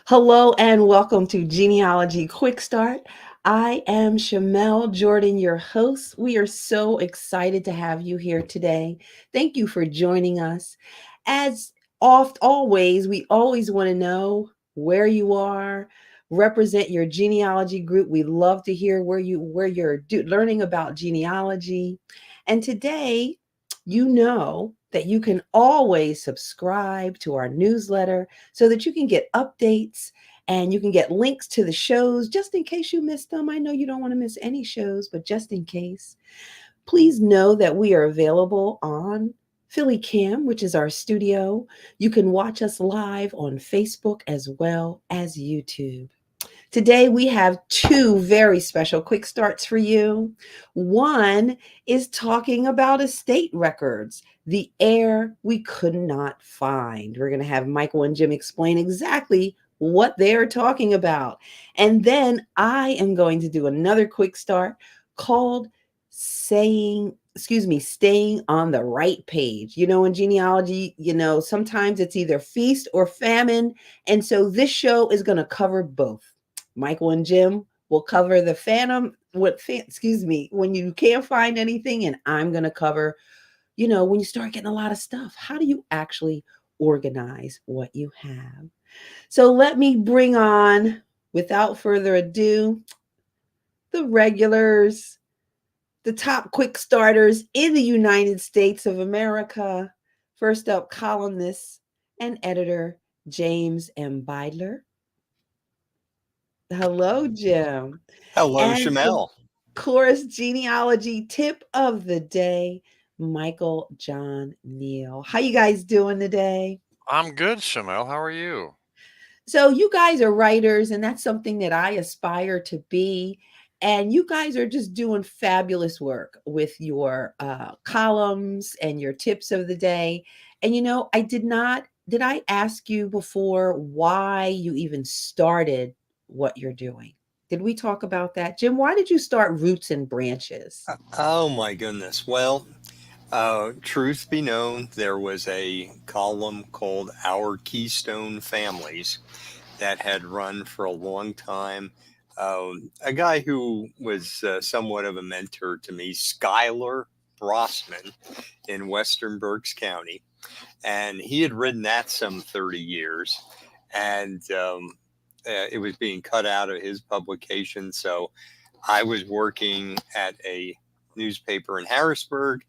Hello and welcome to Genealogy Quick Start. I am Shamel Jordan, your host. We are so excited to have you here today. Thank you for joining us. As always, we always want to know where you are, represent your genealogy group. We love to hear where you're learning about genealogy. And today, you know that you can always subscribe to our newsletter so that you can get updates and you can get links to the shows just in case you missed them. I know you don't want to miss any shows, but just in case, please know that we are available on Philly Cam, which is our studio. You can watch us live on Facebook as well as YouTube. Today, we have two very special quick starts for you. One is talking about estate records, the heir we could not find. We're going to have Michael and Jim explain exactly what they're talking about. And then I am going to do another quick start called staying on the right page. In genealogy, sometimes it's either feast or famine. And so this show is going to cover both. Michael and Jim will cover the when you can't find anything, and I'm going to cover, when you start getting a lot of stuff. How do you actually organize what you have? So let me bring on, without further ado, the regulars, the top quick starters in the United States of America. First up, columnist and editor James M. Beidler. Hello, Jim. Hello, And of Shamel. course, genealogy tip of the day, Michael John Neil. How you guys doing today? I'm good, Shamel. How are you? So you guys are writers, and that's something that I aspire to be. And you guys are just doing fabulous work with your columns and your tips of the day. And did I ask you before why you even started what you're doing? Did we talk about that? Jim, why did you start Roots and Branches? Oh my goodness. Well, truth be known, there was a column called Our Keystone Families that had run for a long time. A guy who was somewhat of a mentor to me, Skylar Brossman in Western Berks County. And he had written that some 30 years. And it was being cut out of his publication. So I was working at a newspaper in Harrisburg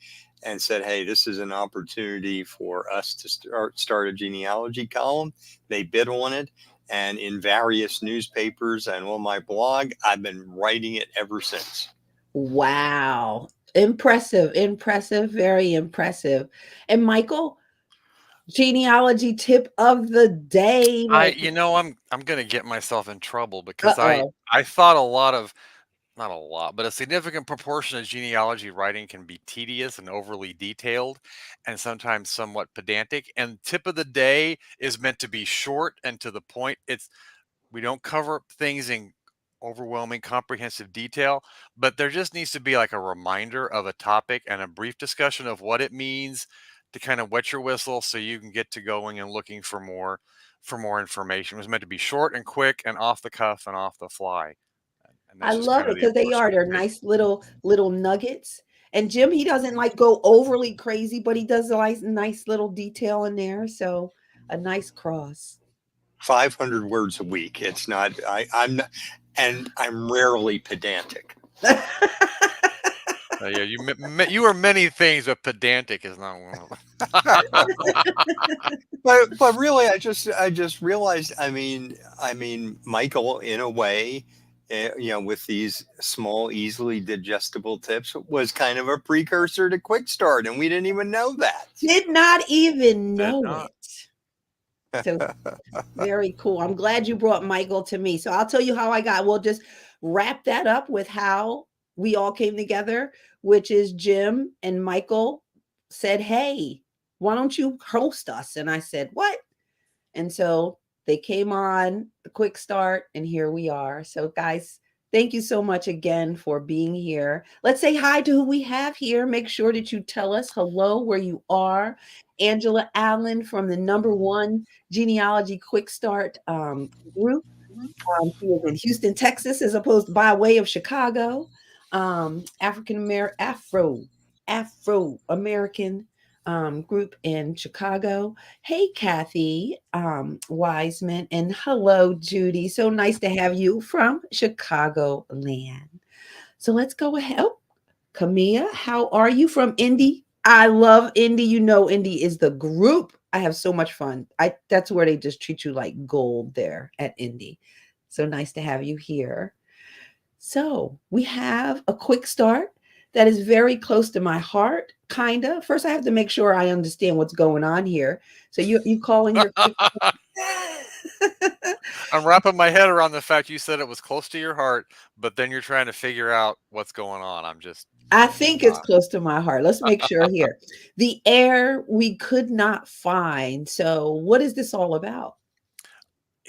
and said, hey, this is an opportunity for us to start a genealogy column. They bid on it. And in various newspapers and on my blog, I've been writing it ever since. Wow. Impressive, very impressive. And Michael, genealogy tip of the day. I'm gonna get myself in trouble because I Uh-oh. I thought a lot of not a lot, but a significant proportion of genealogy writing can be tedious and overly detailed and sometimes somewhat pedantic. And tip of the day is meant to be short and to the point. We don't cover things in overwhelming comprehensive detail, but there just needs to be like a reminder of a topic and a brief discussion of what it means to kind of wet your whistle so you can get to going and looking for more information. It was meant to be short and quick and off the cuff and off the fly. And I that's just love kind it of the because they approach are. I'm They're taking. nice little nuggets. And Jim, he doesn't like go overly crazy, but he does a nice little detail in there. So a nice cross. 500 words a week. It's not, I'm not, and I'm rarely pedantic. Yeah, you are many things, but pedantic is not one of them. But really, I just realized. I mean, Michael, in a way, with these small, easily digestible tips, was kind of a precursor to Quick Start, and we didn't even know that. Did not even Did know not. it. So very cool. I'm glad you brought Michael to me. So I'll tell you how we'll just wrap that up with how we all came together, which is Jim and Michael said, hey, why don't you host us? And I said, what? And so they came on the quick start, and here we are. So, guys, Thank you so much again for being here. Let's say hi to who we have here. Make sure that you tell us hello where you are. Angela Allen from the number one genealogy quick start group. She is in Houston, Texas, as opposed to by way of Chicago. African American Afro American group in Chicago. Hey, Kathy Wiseman, and hello, Judy. So nice to have you from Chicago land. So let's go ahead. Oh, Camilla, how are you from Indy? I love Indy. You know, Indy is the group. I have so much fun. That's where they just treat you like gold there at Indy. So nice to have you here. So we have a quick start that is very close to my heart, kinda. First, I have to make sure I understand what's going on here. So you call in your quick. I'm wrapping my head around the fact you said it was close to your heart, but then you're trying to figure out what's going on. I'm just, I think it's close to my heart. Let's make sure here. The heir we could not find. So what is this all about?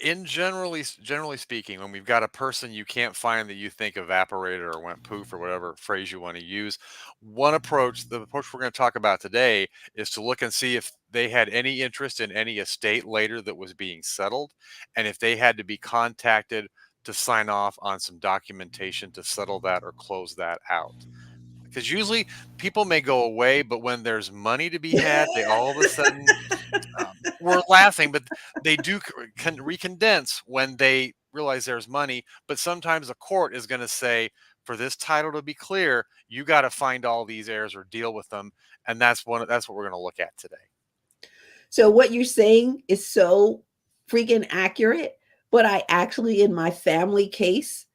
in generally speaking, when we've got a person you can't find that you think evaporated or went poof or whatever phrase you want to use, one approach, the approach we're going to talk about today, is to look and see if they had any interest in any estate later that was being settled, and if they had to be contacted to sign off on some documentation to settle that or close that out. Because usually people may go away, but when there's money to be had, they all of a sudden, we're laughing, but they do recondense when they realize there's money. But sometimes a court is going to say, for this title to be clear, you got to find all these heirs or deal with them, and that's what we're going to look at today. So what you're saying is so freaking accurate. But I actually, in my family case,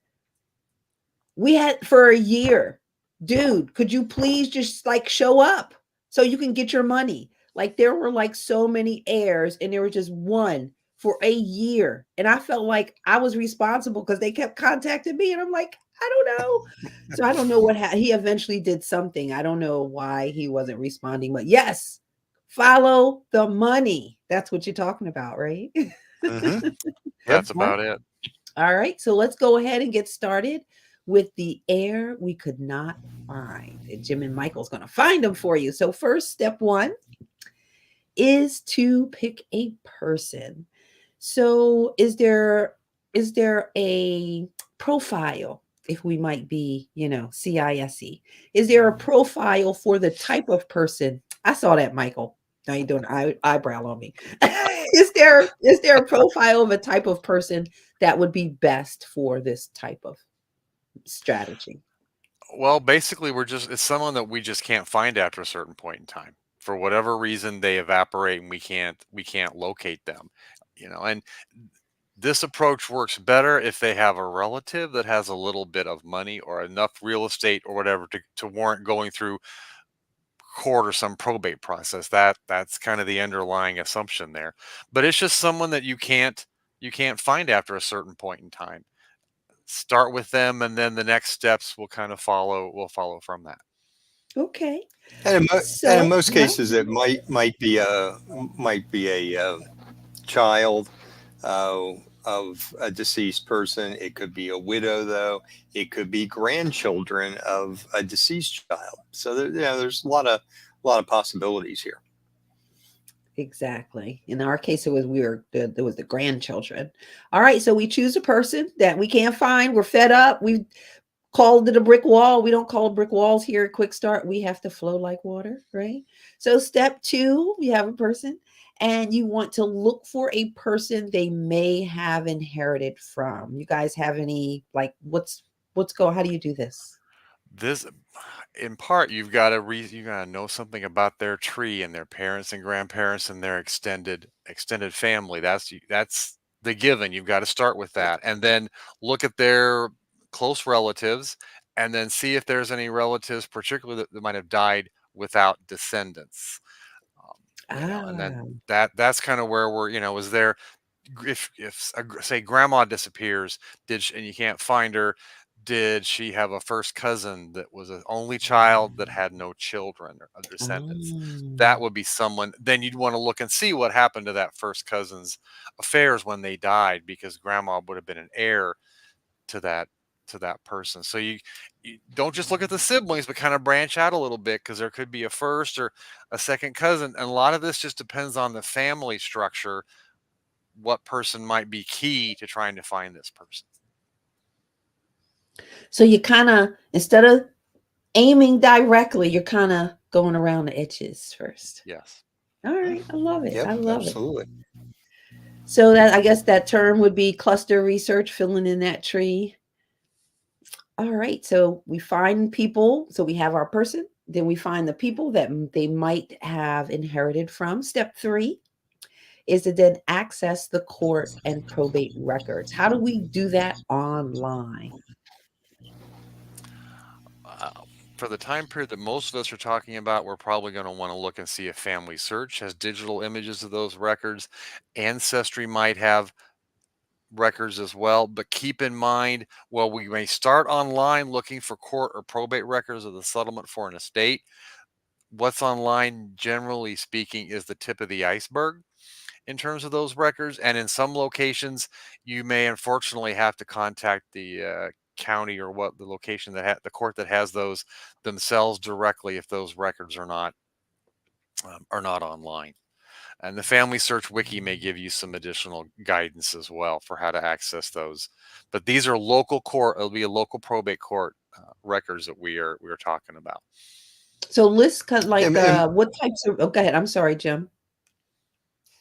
we had for a year, dude, could you please just like show up so you can get your money? Like there were like so many heirs and there was just one for a year. And I felt like I was responsible because they kept contacting me. And I'm like, I don't know. So I don't know what he eventually did something. I don't know why he wasn't responding, but yes, follow the money. That's what you're talking about, right? Mm-hmm. Yep. That's about it. All right, so let's go ahead and get started with the heir we could not find. And Jim and Michael's going to find them for you. So, first, step one is to pick a person. So, is there a profile, if we might be, CISE? Is there a profile for the type of person? I saw that, Michael. Now you're doing eyebrow on me. Is there a profile of a type of person that would be best for this type of strategy? Well, basically, it's someone that we just can't find after a certain point in time. For whatever reason, they evaporate and we can't locate them. And this approach works better if they have a relative that has a little bit of money or enough real estate or whatever to warrant going through court or some probate process. That's kind of the underlying assumption there. But it's just someone that you can't find after a certain point in time. Start with them, and then the next steps will kind of follow from that. Okay. And in So, most cases, it might be a child uh, of a deceased person. It could be a widow, though. It could be grandchildren of a deceased child. So there's a lot of possibilities here. exactly. In our case, it was there was the grandchildren. All right, so we choose a person that we can't find. We're fed up. We called it a brick wall. We don't call brick walls here at Quick Start. We have to flow like water, right? So step two, we have a person and you want to look for a person they may have inherited from. You guys have any like how do you do this? This, in part, you gotta know something about their tree and their parents and grandparents and their extended family. That's the given. You've got to start with that, and then look at their close relatives, and then see if there's any relatives, particularly that might have died without descendants. And then Ah. that's kind of where is there, if say grandma disappears, and you can't find her, did she have a first cousin that was an only child that had no children or descendants? That Oh. would be someone. Then you'd want to look and see what happened to that first cousin's affairs when they died, because grandma would have been an heir to to that person. So you don't just look at the siblings, but kind of branch out a little bit, because there could be a first or a second cousin. And a lot of this just depends on the family structure, what person might be key to trying to find this person. So you kind of, instead of aiming directly, you're kind of going around the edges first. Yes. All right. I love it. Yep, I love absolutely. it. So that, I guess that term would be cluster research, filling in that tree. All right. So we find people. So we have our person. Then we find the people that they might have inherited from. Step 3 is to then access the court and probate records. How do we do that online? For the time period that most of us are talking about, we're probably going to want to look and see if Family Search has digital images of those records. Ancestry might have records as well, but keep in mind, while we may start online looking for court or probate records of the settlement for an estate, what's online, generally speaking, is the tip of the iceberg in terms of those records. And in some locations, you may unfortunately have to contact the county or what the location that the court that has those themselves directly if those records are not online. And the Family Search Wiki may give you some additional guidance as well for how to access those. But these are local court, it'll be a local probate court records that we are talking about. So list like what types of, oh, go ahead. I'm sorry, Jim.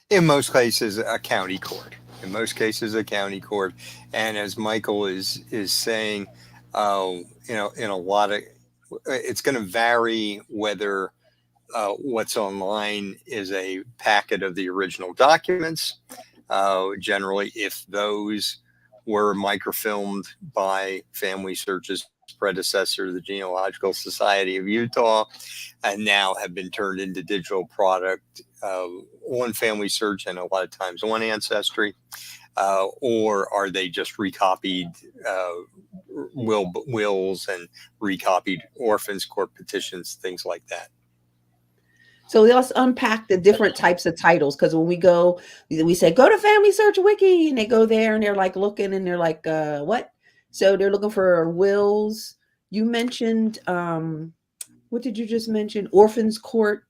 In most cases, a county court. In most cases, a county court. And as Michael is saying, in a lot of, it's going to vary whether what's online is a packet of the original documents. Generally, if those were microfilmed by Family Search's predecessor, the Genealogical Society of Utah, and now have been turned into digital product on Family Search and a lot of times on Ancestry, or are they just recopied wills and recopied orphans court petitions, things like that. So let's unpack the different types of titles, because when we go, we say go to Family Search Wiki, and they go there and they're like looking and they're like, what? So they're looking for wills. You mentioned, what did you just mention? Orphans court.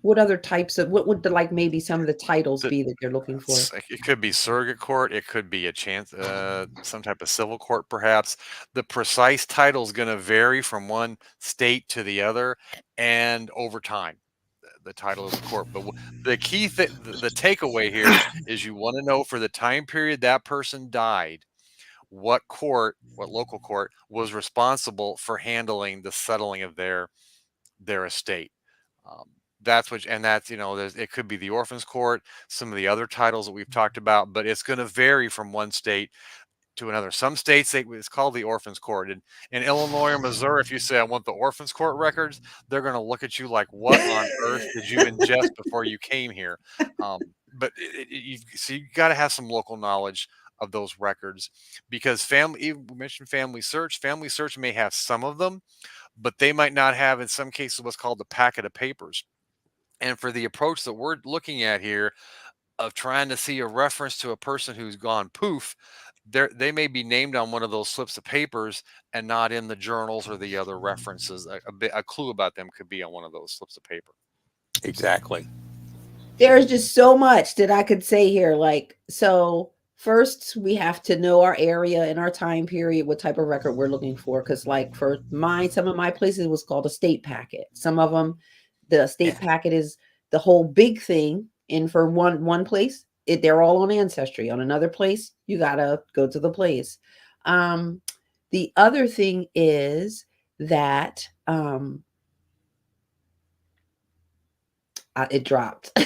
What other types of, what would maybe some of the titles be that they're looking for? It could be surrogate court. It could be a chance, some type of civil court, perhaps. The precise title is going to vary from one state to the other and over time, the title of the court. But the key thing, the takeaway here is you want to know for the time period that person died, what local court was responsible for handling the settling of their estate. That's it could be the orphans court, some of the other titles that we've talked about, but it's going to vary from one state to another. Some states, it's called the orphans court. In Illinois or Missouri, if you say I want the orphans court records, they're going to look at you like, what on earth did you ingest before you came here? But you got to have some local knowledge of those records, because we mentioned Family Search. Family Search may have some of them, but they might not have, in some cases, what's called the packet of papers. And for the approach that we're looking at here of trying to see a reference to a person who's gone poof, they may be named on one of those slips of papers and not in the journals or the other references. A clue about them could be on one of those slips of paper. Exactly. There's just so much that I could say here. So first, we have to know our area and our time period, what type of record we're looking for. Because for some of my places, it was called a state packet. Some of them, the state packet is the whole big thing. And for one place, they're all on Ancestry. On another place, you got to go to the place. The other thing is that it dropped.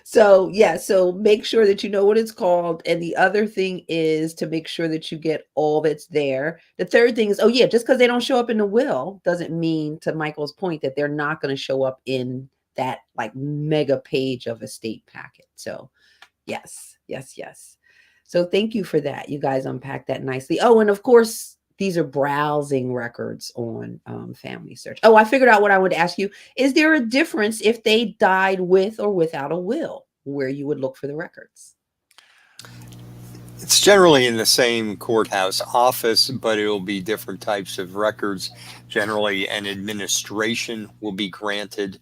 So make sure that you know what it's called. And the other thing is to make sure that you get all that's there. The third thing is, just because they don't show up in the will doesn't mean, to Michael's point, that they're not going to show up in that mega page of estate packet. So yes. So thank you for that. You guys unpacked that nicely. Oh, and of course, these are browsing records on Family Search. Oh, I figured out what I would ask you. Is there a difference if they died with or without a will, where you would look for the records? It's generally in the same courthouse office, but it will be different types of records. Generally, an administration will be granted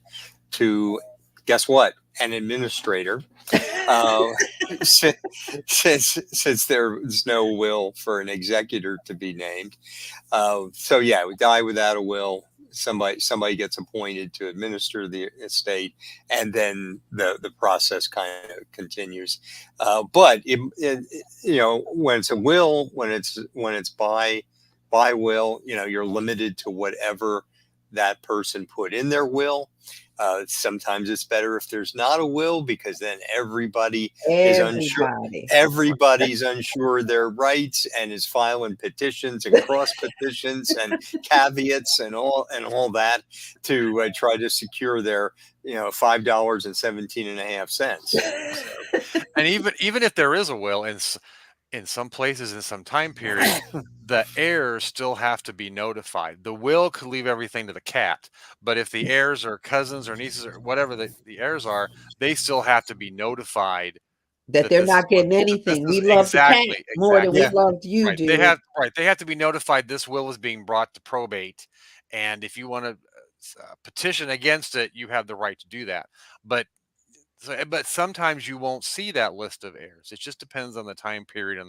to, guess what? An administrator. Uh, since, since there's no will for an executor to be named. So yeah, we die without a will. Somebody gets appointed to administer the estate, and then the process kind of continues. But when it's a will, when it's by will, you're limited to whatever that person put in their will. Sometimes it's better if there's not a will, because then everybody is unsure. Everybody. Everybody's unsure of their rights and is filing petitions and cross petitions and caveats and all that to try to secure their $5.17 And even if there is a will in some places in some time period, the heirs still have to be notified. The will could leave everything to the cat, but if the heirs are cousins or nieces or whatever the heirs are, they still have to be notified That that they're this is not getting that this anything. is We love the cat more than exactly. we Yeah. loved you, Right. They dude. have They have to be notified this will is being brought to probate, and if you want to petition against it, you have the right to do that. But but sometimes you won't see that list of heirs. It just depends on the time period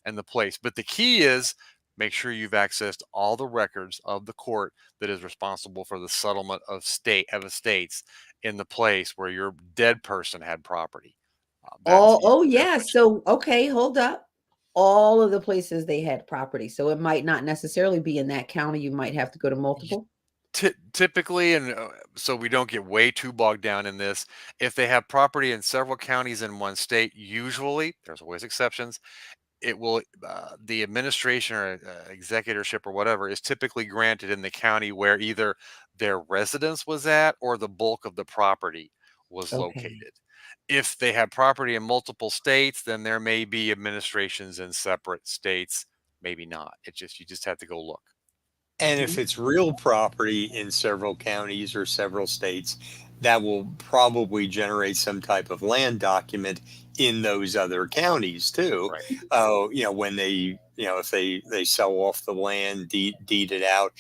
and the place. But the key is make sure you've accessed all the records of the court that is responsible for the settlement of estates in the place where your dead person had property. Oh That's yeah. So okay, hold up. All of the places they had property. So it might not necessarily be in that county. You might have to go to multiple. typically, and so we don't get way too bogged down in this, if they have property in several counties in one state, usually there's always exceptions, it will the administration or executorship or whatever is typically granted in the county where either their residence was at or the bulk of the property was Okay. located. If they have property in multiple states, then there may be administrations in separate states, maybe not. You just have to go look. And if Mhm. it's real property in several counties or several states, that will probably generate some type of land document in those other counties too. Right. When if they sell off the land, deed it out,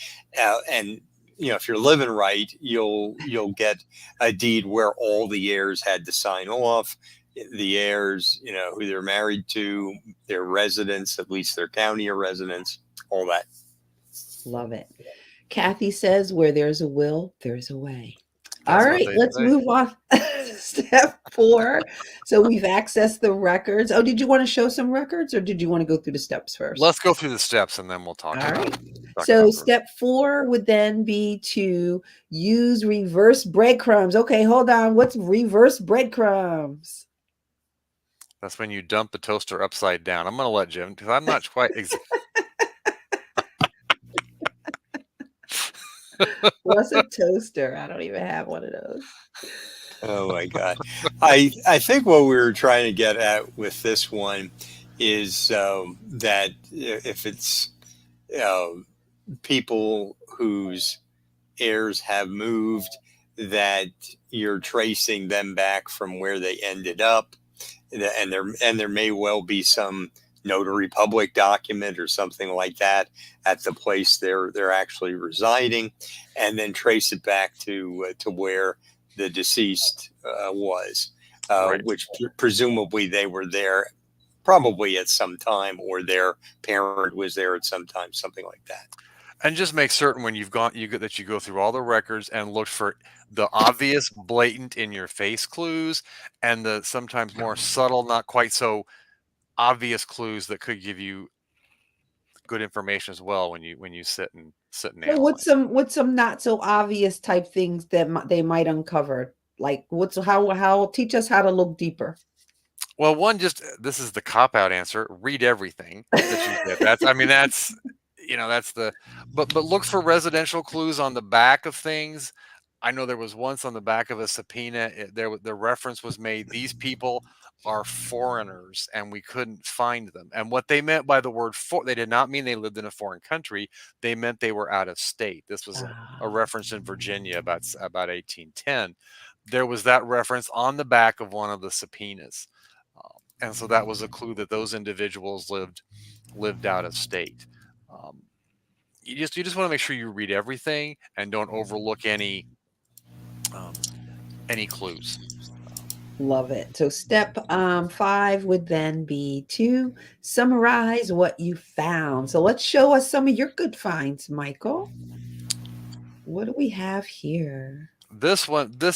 and if you're living right, you'll get a deed where all the heirs had to sign off. The heirs, who they're married to, their residence, at least their county of residence, all that. Love it. Kathy says, where there's a will, there's a way. All That's what right, they let's say. move on. Step 4. So we've accessed the records. Oh, did you want to show some records or did you want to go through the steps first? Let's go through the steps and then we'll talk All about right. talk So about the step 4 would then be to use reverse breadcrumbs. Okay, hold on. What's reverse breadcrumbs? That's when you dump the toaster upside down. I'm going to let Jim, because I'm not quite What's a toaster? I don't even have one of those. Oh my God. I think what we were trying to get at with this one is that if it's people whose heirs have moved, that you're tracing them back from where they ended up, and there may well be some notary public document or something like that at the place they're actually residing, and then trace it back to where the deceased was, right. which presumably they were there probably at some time, or their parent was there at some time, something like that. And just make certain when that you go through all the records and look for the obvious, blatant in your face clues and the sometimes more subtle, not quite so obvious clues that could give you good information as well when you sit and So analyze. what's some not so obvious type things that they might uncover? Like what's how teach us how to look deeper. Well, one, just this is the cop out answer. Read everything that you get. That's the but look for residential clues on the back of things. I know there was once on the back of a subpoena, the reference was made, these people are foreigners and we couldn't find them. And what they meant by the word they did not mean they lived in a foreign country. They meant they were out of state. This was a Ah, reference in Virginia about 1810. There was that reference on the back of one of the subpoenas. and so that was a clue that those individuals lived out of state. Um, you just want to make sure you read everything and don't overlook any clues. Love it. So step 5 would then be to summarize what you found. So let's show us some of your good finds, Michael. What do we have here? This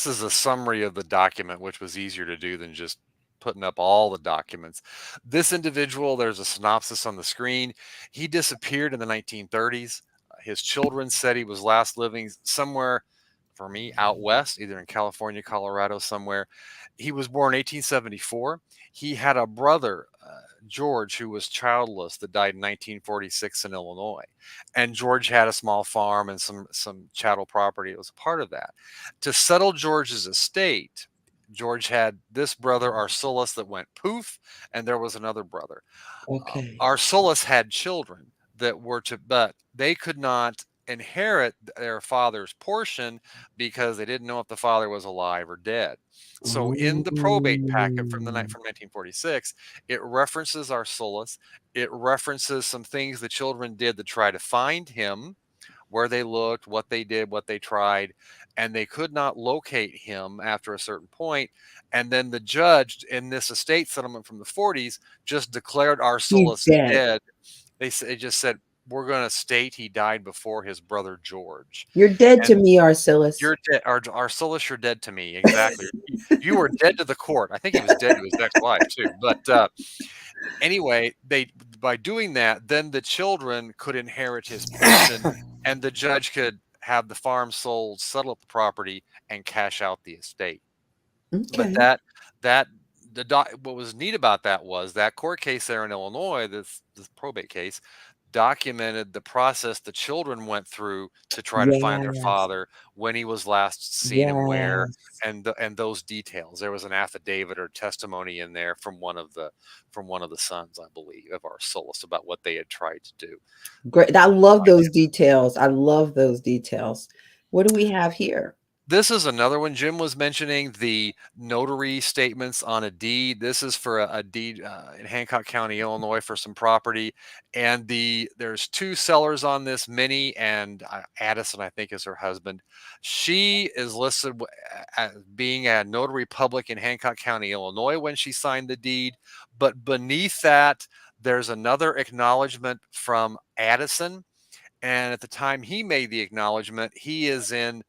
is a summary of the document, which was easier to do than just putting up all the documents. This individual, there's a synopsis on the screen. He disappeared in the 1930s. His children said he was last living somewhere, for me, out west, either in California, Colorado, somewhere. He was born 1874. He had a brother, George, who was childless, that died in 1946 in Illinois. And George had a small farm and some chattel property. It was a part of that. To settle George's estate, George had this brother, Arsulus, that went poof, and there was another brother. Okay. Arsulus had children that were but they could not inherit their father's portion because they didn't know if the father was alive or dead. So in the probate packet from 1946, it references Arsulus. It references some things the children did to try to find him, where they looked, what they did, what they tried, and they could not locate him after a certain point. And then the judge in this estate settlement from the 40s just declared He's Arsulus dead. dead. They just said, we're going to state he died before his brother George. You're dead to And me, Arsulus. you're dead, Arsulus, you're dead to me. Exactly. You were dead to the court. I think he was dead to his ex-wife too. But anyway, by doing that, then the children could inherit his portion, and the judge could have the farm sold, settle up the property, and cash out the estate. But Okay. what was neat about that was that court case there in Illinois, this probate case, documented the process the children went through to try to find their Yes. father, when he was last seen and where, Yes. and those details. There was an affidavit or testimony in there from one of the sons, I believe, of Arsulus, about what they had tried to do. Great. I love those details. I love those details. What do we have here? This is another one. Jim was mentioning the notary statements on a deed. This is for a deed in Hancock County, Illinois, for some property. And there's two sellers on this, Minnie and Addison, I think is her husband. She is listed as being a notary public in Hancock County, Illinois, when she signed the deed. But beneath that, there's another acknowledgement from Addison. And at the time he made the acknowledgement, he is in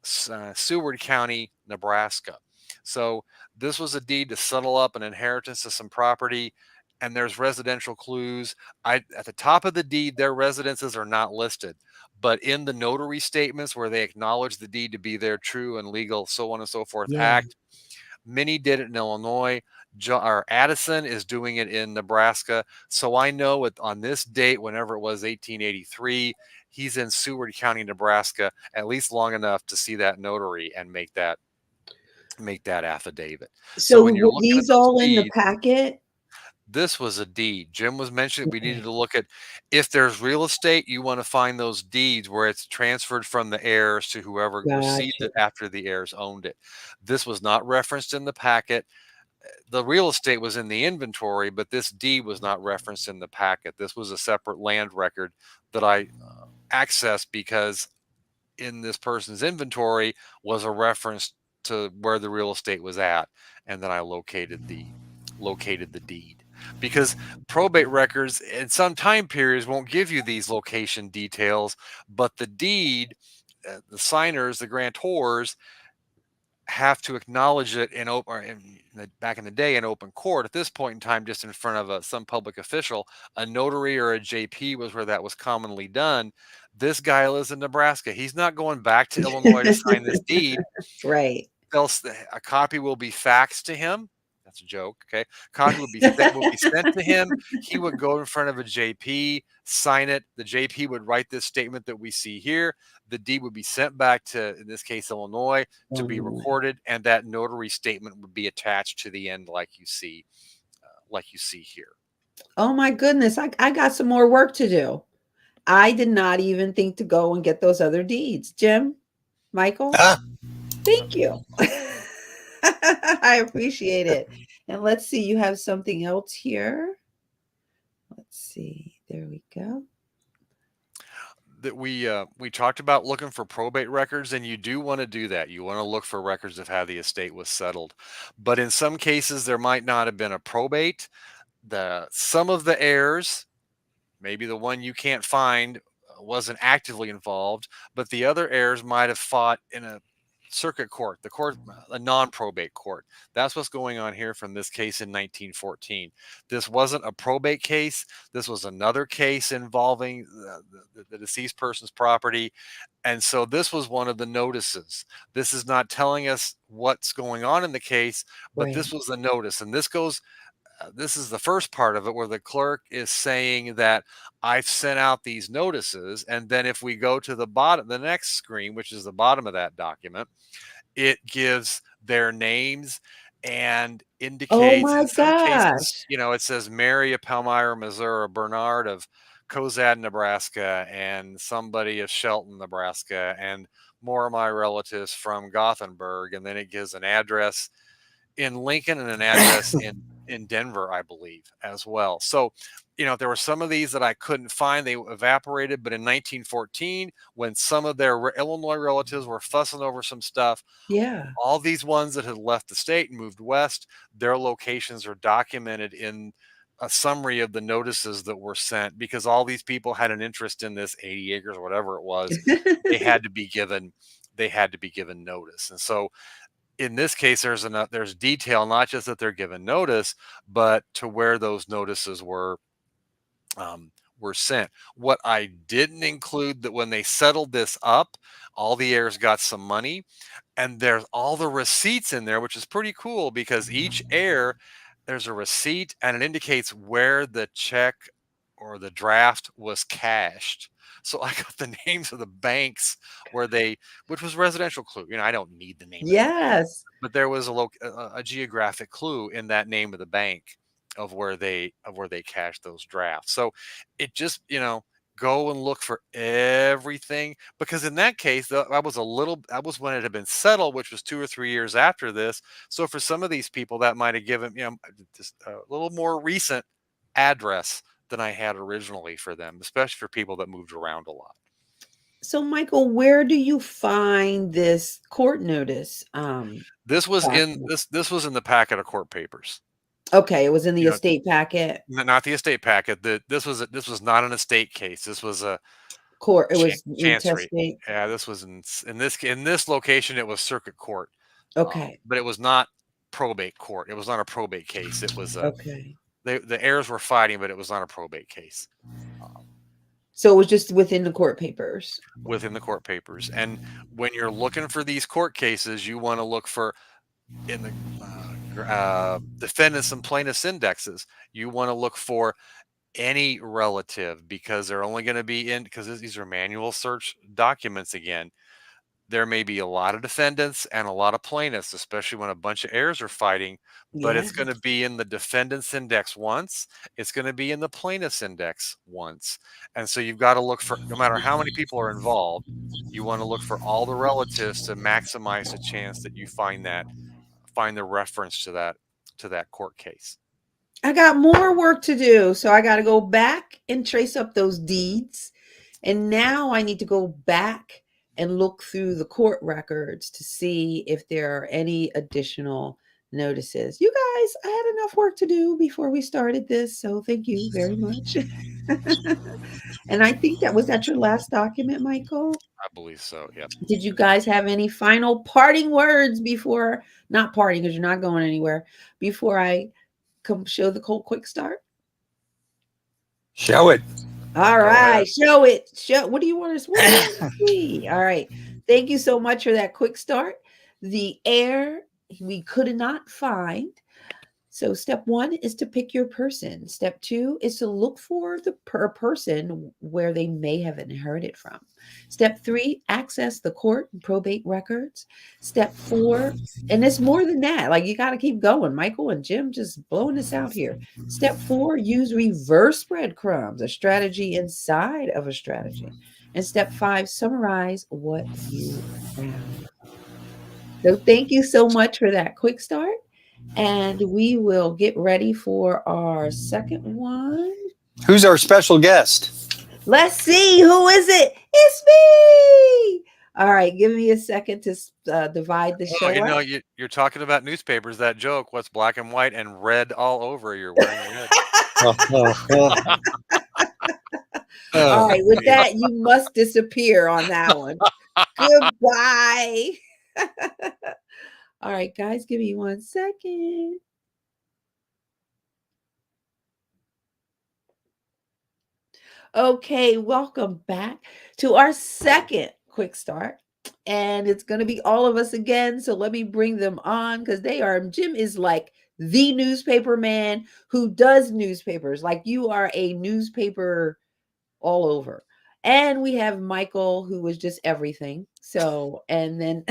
Seward County, Nebraska. So this was a deed to settle up an inheritance of some property, and there's residential clues. At the top of the deed, their residences are not listed, but in the notary statements where they acknowledge the deed to be their true and legal, so on and so forth, Yeah. act. Minnie did it in Illinois. Addison is doing it in Nebraska. So I know on this date, whenever it was 1883, he's in Seward County, Nebraska, at least long enough to see that notary and make that affidavit. So So when you're were looking at these those all in the deeds, packet? this was a deed. Jim was mentioning we needed Okay. to look at, if there's real estate, you want to find those deeds where it's transferred from the heirs to whoever received Gotcha. it after the heirs owned it. This was not referenced in the packet. The real estate was in the inventory, but this deed was not referenced in the packet. This was a separate land record that I accessed because in this person's inventory was a reference to where the real estate was at, and then I located the deed. Because probate records in some time periods won't give you these location details, but the deed, the signers, the grantors, have to acknowledge it back in the day in open court. At this point in time, just in front of some public official, a notary or a JP was where that was commonly done. This guy lives in Nebraska. He's not going back to Illinois to sign this deed. Right. A copy will be faxed to him. That's a joke. Okay. Copy will be sent to him. He would go in front of a JP, sign it. The JP would write this statement that we see here. The deed would be sent back to, in this case, Illinois, to be recorded, and that notary statement would be attached to the end, like you see here. Oh my goodness. I got some more work to do. I did not even think to go and get those other deeds. Jim, Michael, thank you. I appreciate it. And let's see, you have something else here. Let's see. There we go. That we talked about looking for probate records, and you do want to do that. You want to look for records of how the estate was settled. But in some cases there might not have been a probate. Some of the heirs, maybe the one you can't find, wasn't actively involved, but the other heirs might have fought in a circuit court, a non-probate court. That's what's going on here from this case in 1914. This wasn't a probate case. This was another case involving the deceased person's property. And so this was one of the notices. This is not telling us what's going on in the case, but Right. this was the notice. And this is the first part of it where the clerk is saying that I've sent out these notices. And then if we go to the bottom, the next screen, which is the bottom of that document, it gives their names and Oh indicates my in some cases, gosh. it says Mary of Palmyra, Missouri, Bernard of Cozad, Nebraska, and somebody of Shelton, Nebraska, and more of my relatives from Gothenburg. And then it gives an address in Lincoln and an address in Denver, I believe, as well. So, there were some of these that I couldn't find. They evaporated. But in 1914, when some of their Illinois relatives were fussing over some stuff, Yeah. all these ones that had left the state and moved west, their locations are documented in a summary of the notices that were sent, because all these people had an interest in this 80 acres or whatever it was. They had to be given notice. And so in this case, there's detail, not just that they're given notice, but to where those notices were sent. What I didn't include, that when they settled this up, all the heirs got some money, and there's all the receipts in there, which is pretty cool, because each heir, there's a receipt and it indicates where the check or the draft was cashed. So I got the names of the banks which was residential clue. I don't need the name of the bank, Yes. but there was a geographic clue in that name of the bank of where they cashed those drafts. So it just, go and look for everything, because in that case, that was when it had been settled, which was 2 or 3 years after this. So for some of these people, that might have given, just a little more recent address than I had originally for them, especially for people that moved around a lot. So, Michael, where do you find this court notice? This was in Document? this was in the packet of court papers. Okay, it was in the You know, estate packet. not the estate packet. This was not an estate case. This was a Court. It was chancery. intestate. Yeah, this was in this location. It was circuit court, Okay. but it was not probate court. It was not a probate case. It was Okay. the heirs were fighting, but it was not a probate case. So it was just within the court papers. Within the court papers. And when you're looking for these court cases, you want to look for in the defendants and plaintiffs indexes. You want to look for any relative, because they're only going to be because these are manual search documents again. There may be a lot of defendants and a lot of plaintiffs, especially when a bunch of heirs are fighting, but Yeah. it's going to be in the defendant's index once. It's going to be in the plaintiff's index once. And so you've got to look for, no matter how many people are involved, you want to look for all the relatives to maximize the chance that you find the reference to that court case. I got more work to do. So I got to go back and trace up those deeds. And now I need to go back and look through the court records to see if there are any additional notices. You guys, I had enough work to do before we started this. So thank you very much. And I think that your last document, Michael? I believe so. Yep. Did you guys have any final parting words before, not parting because you're not going anywhere, before I come show the quick start? Show it. All Go right, ahead. show it. What do you want to see? All right. Thank you so much for that quick start. The heir we could not find. So step 1 is to pick your person. Step 2 is to look for the person where they may have inherited from. Step 3, access the court and probate records. Step 4, and it's more than that. Like, you got to keep going. Michael and Jim just blowing this out here. Step 4, use reverse breadcrumbs, a strategy inside of a strategy. And step 5, summarize what you found. So thank you so much for that quick start. And we will get ready for our second one. Who's our special guest? Let's see. Who is it? It's me. All right. Give me a second to divide the Oh, show up. you're talking about newspapers. That joke, what's black and white and red all over? You're wearing red. All right. With that, you must disappear on that one. Goodbye. All right, guys, give me 1 second. Okay, welcome back to our second quick start. And it's going to be all of us again. So let me bring them on because Jim is like the newspaper man who does newspapers. Like you are a newspaper all over. And we have Michael, who was just everything. So, and then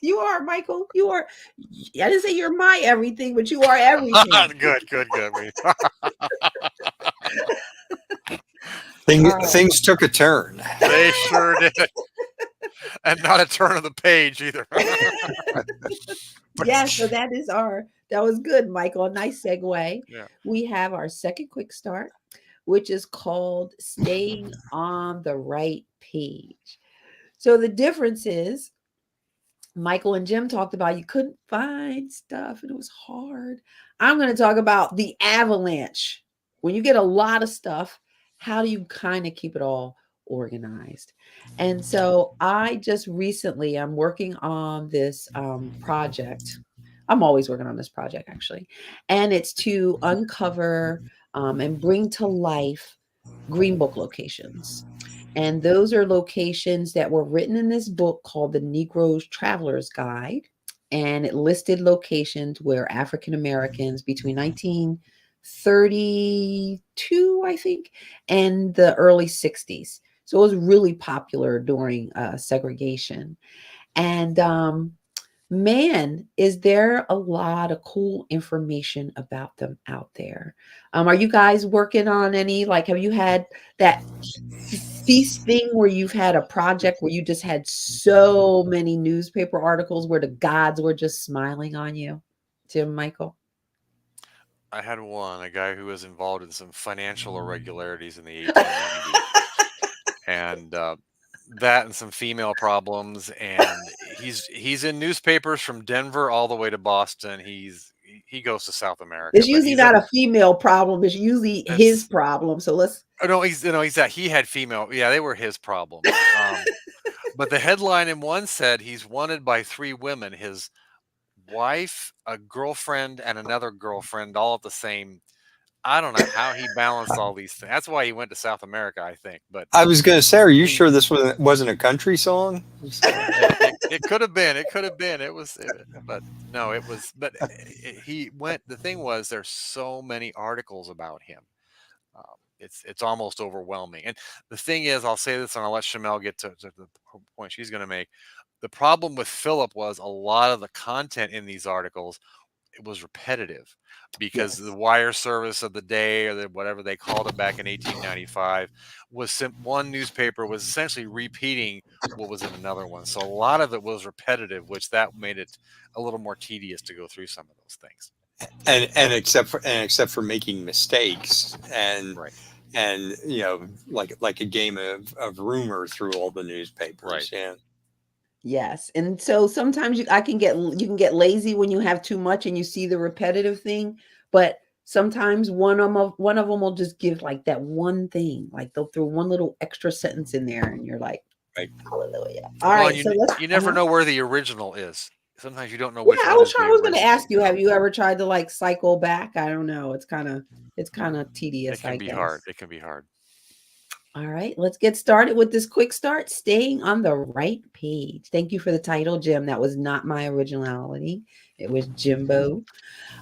you are, Michael. You are, I didn't say you're my everything, but you are everything. Good. Things took a turn. They sure did. And not a turn of the page either. Yeah, so that was good, Michael. A nice segue. Yeah. We have our second quick start, which is called Staying on the Right Page. So the difference is Michael and Jim talked about you couldn't find stuff and it was hard. I'm going to talk about the avalanche. When you get a lot of stuff, how do you kind of keep it all organized? And so I'm working on this project. I'm always working on this project, actually. And it's to uncover and bring to life Green Book locations. And those are locations that were written in this book called The Negro's Traveler's Guide. And it listed locations where African Americans between 1932, I think, and the early 60s. So it was really popular during segregation. And man, is there a lot of cool information about them out there. Are you guys working on any, like, have you had that feast thing where you've had a project where you just had so many newspaper articles where the gods were just smiling on you? Tim, Michael? I had a guy who was involved in some financial irregularities in the 1890s. And that and some female problems, and he's in newspapers from Denver all the way to Boston. He goes to South America. It's usually not a female problem. It's usually his problem. So let's. Oh no, he had female. Yeah, they were his problems. But the headline in one said he's wanted by 3 women: his wife, a girlfriend, and another girlfriend, all at the same. I don't know how he balanced all these things. That's why he went to South America, I think. But I was going to say, are you sure this wasn't a country song? It could have been. It could have been. But no, it was. But he went. The thing was, there's so many articles about him. It's almost overwhelming. And the thing is, I'll say this, and I'll let Shamel get to the point she's going to make. The problem with Philip was a lot of the content in these articles, it was repetitive, because the wire service of the day, or whatever they called it back in 1895, was one newspaper was essentially repeating what was in another one. So a lot of it was repetitive, which that made it a little more tedious to go through some of those things. And except for making mistakes and right. And like a game of rumor through all the newspapers. Right. Yeah. Yes. And so sometimes you can get lazy when you have too much and you see the repetitive thing, but sometimes one of them will just give like that one thing, like they'll throw one little extra sentence in there and you're like, right. Hallelujah. All right. You never know where the original is. Sometimes you don't know which one. I was going to ask you, have you ever tried to like cycle back? I don't know. It's kind of tedious. It can be hard. It can be hard. All right, let's get started with this quick start, Staying on the Right Page. Thank you for the title, Jim. That was not my originality. It was Jimbo.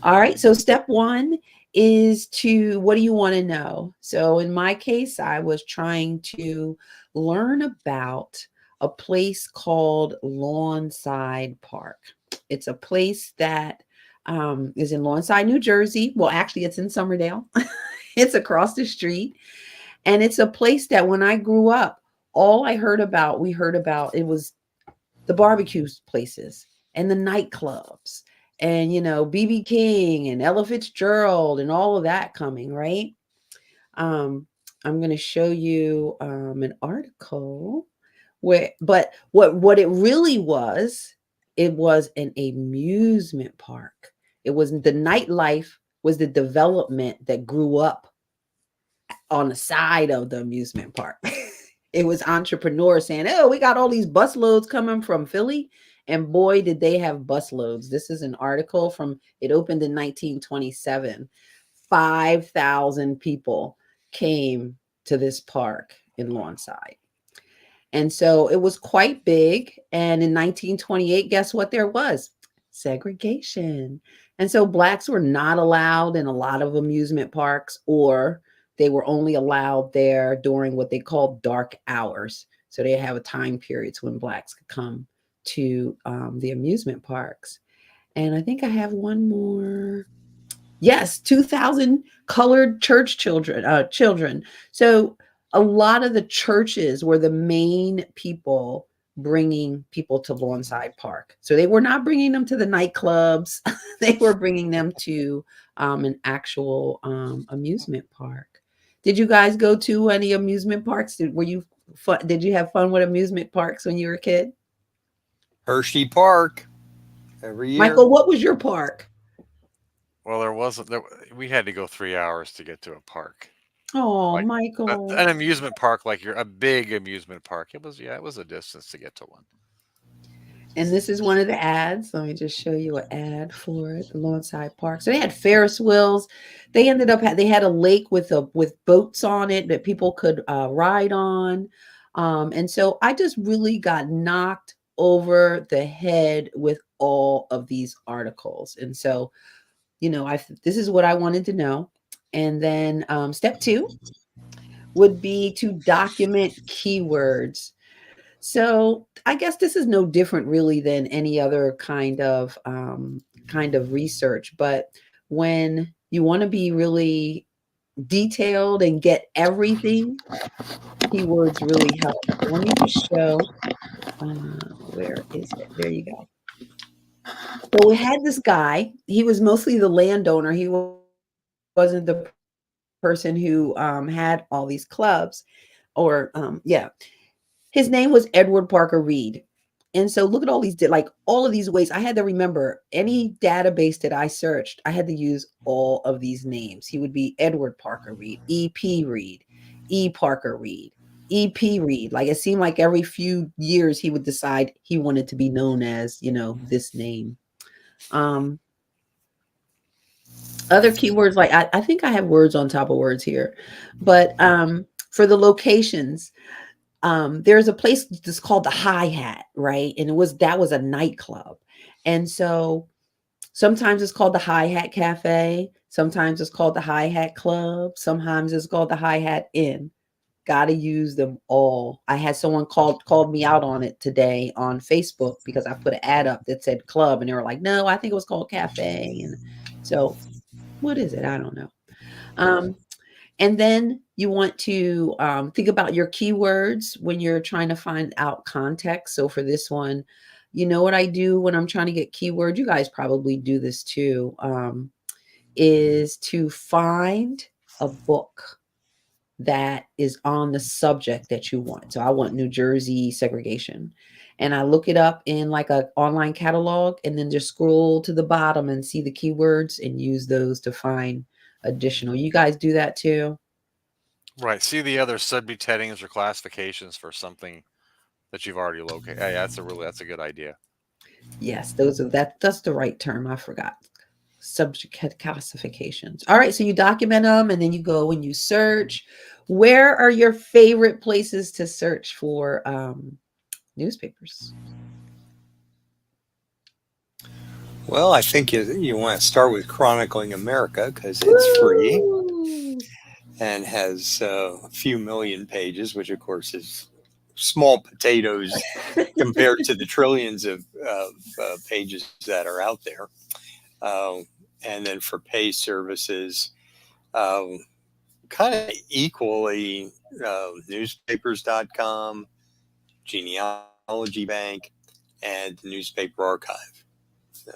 All right, so step 1 is what do you want to know? So in my case, I was trying to learn about a place called Lawnside Park. It's a place that is in Lawnside, New Jersey. Well, actually, it's in Somerdale. It's across the street. And it's a place that when I grew up, we heard about, it was the barbecue places and the nightclubs and BB King and Ella Fitzgerald and all of that coming, right? Um, I'm going to show you an article but what it really was, it was an amusement park. It was the nightlife was the development that grew up on the side of the amusement park. It was entrepreneurs saying, "Oh, we got all these bus loads coming from Philly." And boy, did they have bus loads. This is an article from it opened in 1927. 5,000 people came to this park in Lawnside. And so it was quite big. And in 1928, guess what there was? Segregation. And so blacks were not allowed in a lot of amusement parks, or they were only allowed there during what they called dark hours. So they have a time periods when blacks could come to the amusement parks. And I think I have one more. Yes, 2,000 colored church children. So a lot of the churches were the main people bringing people to Lawnside Park. So they were not bringing them to the nightclubs. They were bringing them to an actual amusement park. Did you guys go to any amusement parks? Did you have fun with amusement parks when you were a kid? Hershey Park every year. Michael, what was your park? Well, there wasn't there. We had to go 3 hours to get to a park, Oh, like Michael. an amusement park, like a big amusement park. It was a distance to get to one. And this is one of the ads. Let me just show you an ad for the Lawnside Park. So they had Ferris wheels. They had a lake with boats on it that people could ride on. And so I just really got knocked over the head with all of these articles. And so, this is what I wanted to know. And then step 2 would be to document keywords. So I guess this is no different really than any other kind of research. But when you want to be really detailed and get everything, keywords really help. So let me just show. Where is it? There you go. So we had this guy. He was mostly the landowner. He wasn't the person who had all these clubs, or yeah. His name was Edward Parker Reed. And so look at all of these ways. I had to remember any database that I searched, I had to use all of these names. He would be Edward Parker Reed, E.P. Reed, E. Parker Reed, E.P. Reed. Like it seemed like every few years he would decide he wanted to be known as, this name. Um, Other keywords, like I think I have words on top of words here, but for the locations, there's a place that's called the Hi Hat, right? And that was a nightclub. And so sometimes it's called the Hi Hat Cafe, sometimes it's called the Hi Hat Club, sometimes it's called the Hi Hat Inn. Got to use them all. I had someone called me out on it today on Facebook because I put an ad up that said club, and they were like, "No, I think it was called cafe." And so, what is it? I don't know. Um, and then you want to think about your keywords when you're trying to find out context. So for this one, you know what I do when I'm trying to get keywords? You guys probably do this too, is to find a book that is on the subject that you want. So I want New Jersey segregation. And I look it up in like a online catalog and then just scroll to the bottom and see the keywords and use those to find additional. You guys do that too? Right. See the other subject headings or classifications for something that you've already located. Yeah, that's a good idea. Yes, that's the right term. I forgot. Subject classifications. All right, so you document them and then you go and you search. Where are your favorite places to search for newspapers? Well, I think you want to start with Chronicling America because it's free Woo! and has a few million pages, which of course is small potatoes compared to the trillions of pages that are out there. And then for pay services, um, kind of equally newspapers.com, Genealogy Bank, and the Newspaper Archive. So.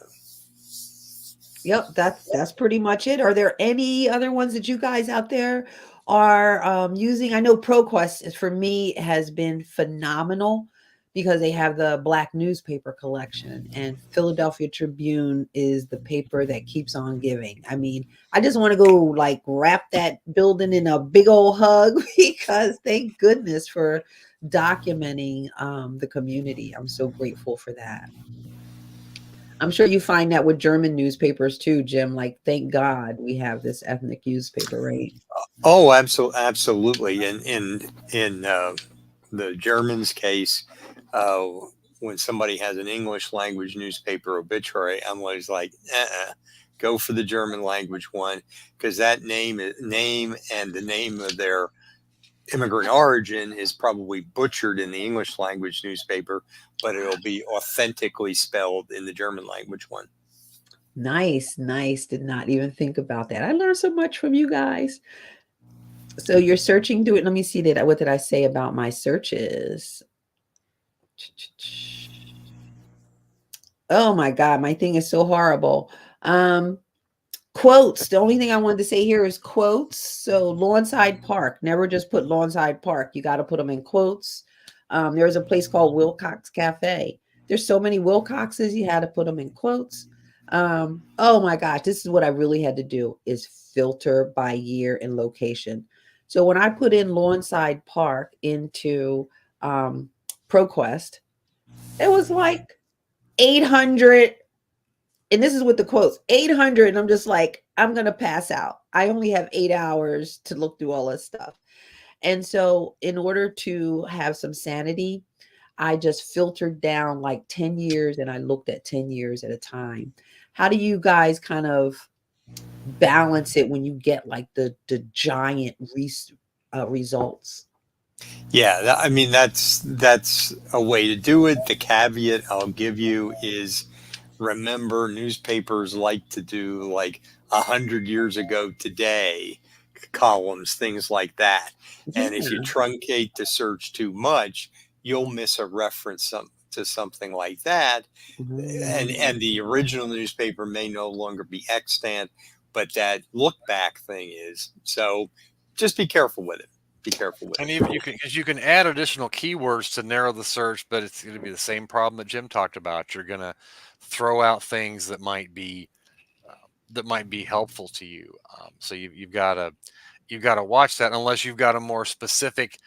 Yep, that's pretty much it. Are there any other ones that you guys out there are using? I know ProQuest for me has been phenomenal because they have the Black newspaper collection, and Philadelphia Tribune is the paper that keeps on giving. I mean, I just want to go like wrap that building in a big old hug because thank goodness for documenting the community. I'm so grateful for that. I'm sure you find that with German newspapers too, Jim. Like, thank God we have this ethnic newspaper, right? Oh, absolutely. In the Germans' case, uh, when somebody has an English language newspaper obituary, I'm always like, go for the German language one, because that name and the name of their immigrant origin is probably butchered in the English language newspaper, but it'll be authentically spelled in the German language one. Nice, nice. Did not even think about that. I learned so much from you guys. So you're searching, do it. Let me see that. What did I say about my searches? Oh my God, my thing is so horrible. Um, Quotes. The only thing I wanted to say here is quotes. So Lawnside Park. Never just put Lawnside Park. You got to put them in quotes. There's a place called Wilcox Cafe. There's so many Wilcoxes. You had to put them in quotes. Oh my gosh, this is what I really had to do is filter by year and location. So when I put in Lawnside Park into ProQuest, it was like 800, and this is with the quotes 800, and I'm just like, I'm gonna pass out. I only have 8 hours to look through all this stuff. And so in order to have some sanity, I just filtered down like 10 years and I looked at 10 years at a time. How do you guys kind of balance it when you get like the giant results? Yeah, I mean that's a way to do it. The caveat I'll give you is remember newspapers like to do like 100 years ago today columns, things like that. And if you Yeah. truncate the search too much, you'll miss a reference to something like that, Mm. and the original newspaper may no longer be extant, but that look back thing is. So just be careful with it. Be careful with And it. even you can add additional keywords to narrow the search, but it's going to be the same problem that Jim talked about. You're going to throw out things uh, that might be helpful to you. So you've got to watch that unless you've got a more specific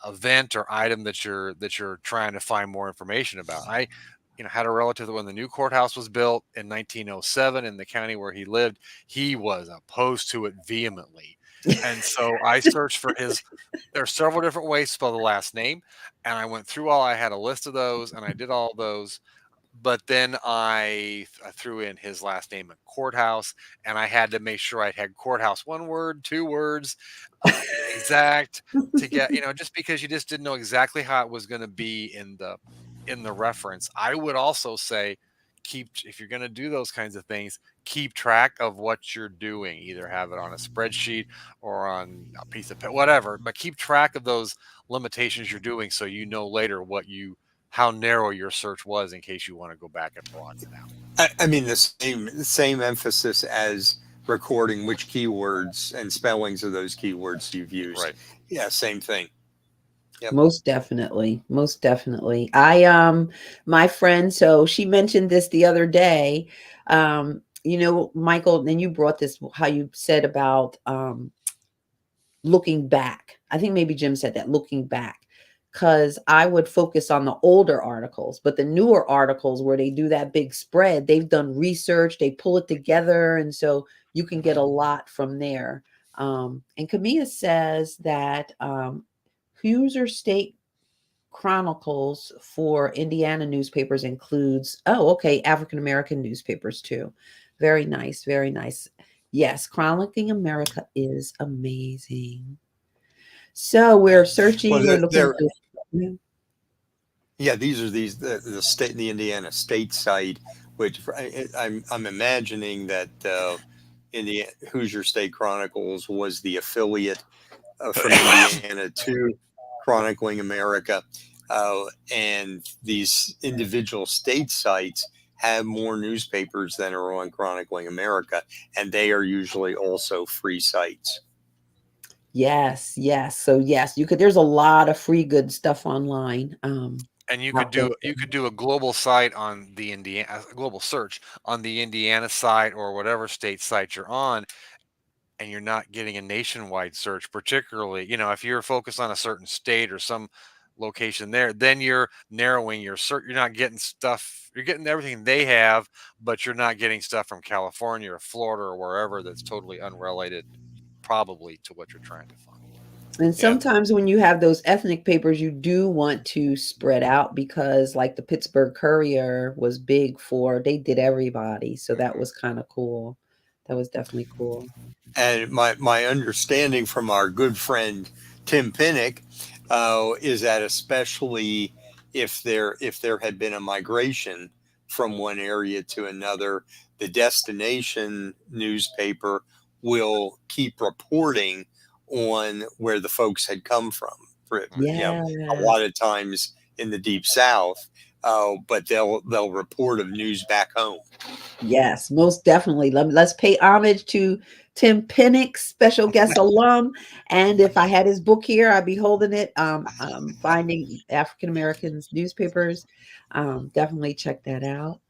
event or item that you're trying to find more information about. I, had a relative that when the new courthouse was built in 1907 in the county where he lived, he was opposed to it vehemently, and so I searched for his. There are several different ways to spell the last name, and I went through all. I had a list of those, and I did all those, but then I threw in his last name at courthouse, and I had to make sure I had courthouse one word, two words, exact to get, just because you just didn't know exactly how it was going to be in the reference. I would also say if you're going to do those kinds of things, keep track of what you're doing. Either have it on a spreadsheet or on a piece of paper, whatever, but keep track of those limitations you're doing so you know later how narrow your search was in case you want to go back and broaden it out. I mean the same emphasis as recording which keywords and spellings of those keywords you've used. Right. Yeah, same thing. Yep. Most definitely. Most definitely. My friend, so she mentioned this the other day. Michael, and you brought this, how you said about looking back. I think maybe Jim said that, looking back. Because I would focus on the older articles, but the newer articles where they do that big spread, they've done research, they pull it together. And so you can get a lot from there. And Camilla says that Hoosier State Chronicles for Indiana newspapers includes, oh, okay, African American newspapers too. Very nice, very nice. Yes, Chronicling America is amazing. So we're Well, searching, we're looking they're to. Yeah. yeah, these are the state, the Indiana state site, which I'm imagining that Indiana Hoosier State Chronicles was the affiliate from Indiana to Chronicling America, and these individual state sites have more newspapers than are on Chronicling America, and they are usually also free sites. Yes, yes. So yes, you could. There's a lot of free good stuff online. And Out there. you could do a global site on the Indiana, a global search on the Indiana site or whatever state site you're on, and you're not getting a nationwide search. Particularly, if you're focused on a certain state or some location there, then you're narrowing your search. You're not getting stuff. You're getting everything they have, but you're not getting stuff from California or Florida or wherever that's totally unrelated, probably, to what you're trying to find. And Yeah. sometimes when you have those ethnic papers, you do want to spread out because, like, the Pittsburgh Courier was big for, they did everybody. So that was kind of cool. That was definitely cool. And my understanding from our good friend Tim Pinnick is that especially if there had been a migration from one area to another, the destination newspaper will keep reporting on where the folks had come from. A Yeah. lot of times in the deep south, but they'll report of news back home. Yes, most definitely. Let's pay homage to Tim Pinnick, special guest alum. And if I had his book here, I'd be holding it. Finding African Americans newspapers. Definitely check that out.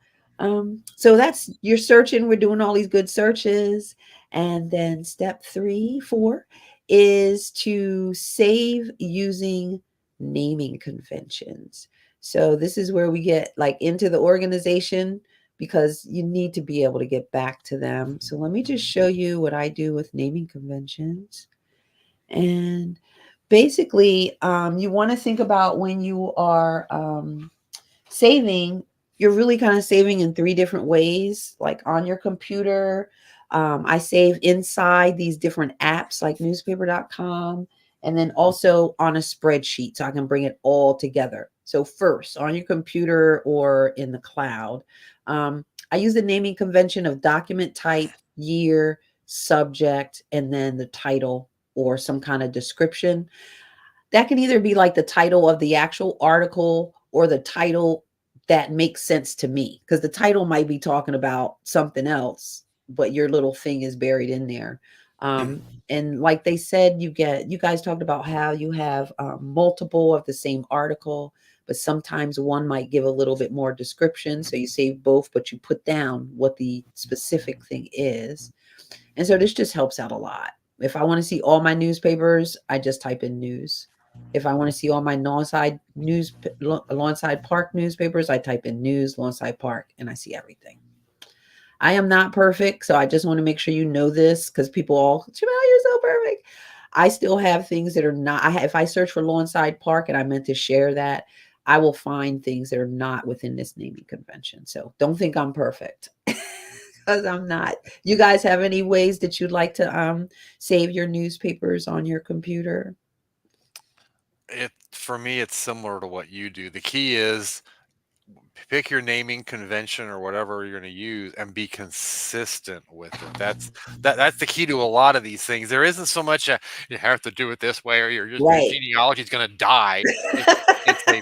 So that's, you're searching. We're doing all these good searches. And then step 3, 4 is to save using naming conventions. So this is where we get like into the organization, because you need to be able to get back to them. So let me just show you what I do with naming conventions. And basically, you want to think about when you are saving, you're really kind of saving in 3 different ways, like on your computer. I save inside these different apps like newspaper.com, and then also on a spreadsheet so I can bring it all together. So first on your computer or in the cloud, I use the naming convention of document type, year, subject, and then the title or some kind of description. That can either be like the title of the actual article or the title that makes sense to me, because the title might be talking about something else, but your little thing is buried in there. And like they said, you guys talked about how you have multiple of the same article, but sometimes one might give a little bit more description. So you save both, but you put down what the specific thing is. And so this just helps out a lot. If I want to see all my newspapers, I just type in news. If I want to see all my Lawnside Park newspapers, I type in news, Lawnside Park, and I see everything. I am not perfect, so I just want to make sure you know this, because people all, Jamel, you're so perfect. I still have things that are not. If I search for Lawnside Park and I meant to share that, I will find things that are not within this naming convention. So don't think I'm perfect, because I'm not. You guys have any ways that you'd like to save your newspapers on your computer? For me, it's similar to what you do. The key is pick your naming convention or whatever you're going to use and be consistent with it. That's the key to a lot of these things. There isn't so much you have to do it this way or your Right. genealogy is going to die. It's a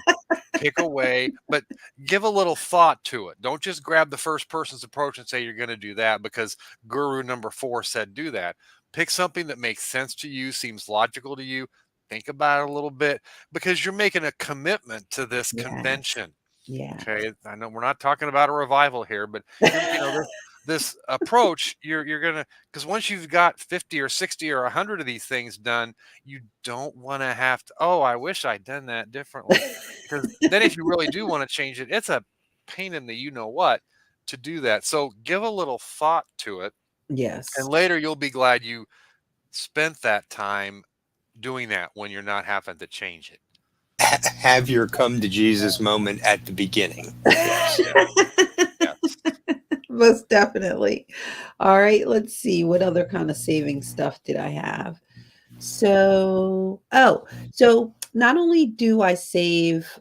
pick away, but give a little thought to it. Don't just grab the first person's approach and say you're going to do that because guru number 4 said do that. Pick something that makes sense to you, seems logical to you. Think about it a little bit, because you're making a commitment to this Yes. convention. Yeah. Okay, I know we're not talking about a revival here, but this approach, you're gonna, because once you've got 50 or 60 or 100 of these things done, you don't want to have to. Oh, I wish I'd done that differently, because then if you really do want to change it, it's a pain in the you know what to do that. So give a little thought to it, and Yes. later you'll be glad you spent that time doing that when you're not having to change it. Have your come to Jesus moment at the beginning. Yes. Yes. Most definitely. All right, let's see what other kind of saving stuff did I have. So not only do I save,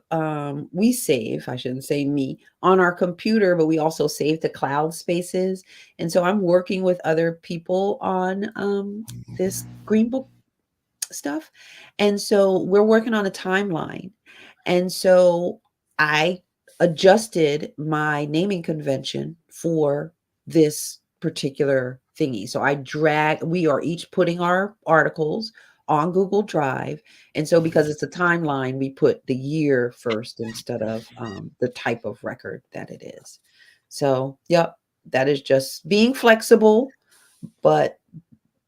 we save, I shouldn't say me, on our computer, but we also save to cloud spaces. And so I'm working with other people on this Green Book stuff. And so we're working on a timeline. And so I adjusted my naming convention for this particular thingy. So we are each putting our articles on Google Drive. And so because it's a timeline, we put the year first instead of the type of record that it is. So, yep, that is just being flexible, but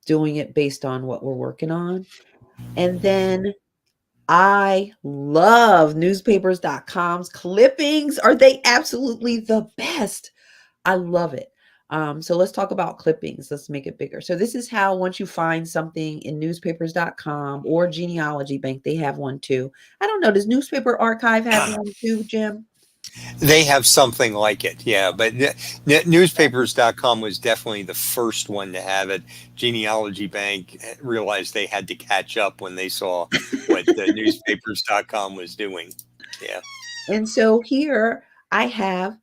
doing it based on what we're working on. And then I love newspapers.com's clippings. Are they absolutely the best? I love it. So let's talk about clippings. Let's make it bigger. So this is how, once you find something in newspapers.com or Genealogy Bank, they have one too. I don't know. Does Newspaper Archive have one too, Jim? They have something like it, yeah. But newspapers.com was definitely the first one to have it. Genealogy Bank realized they had to catch up when they saw what newspapers.com was doing. Yeah. And so here I have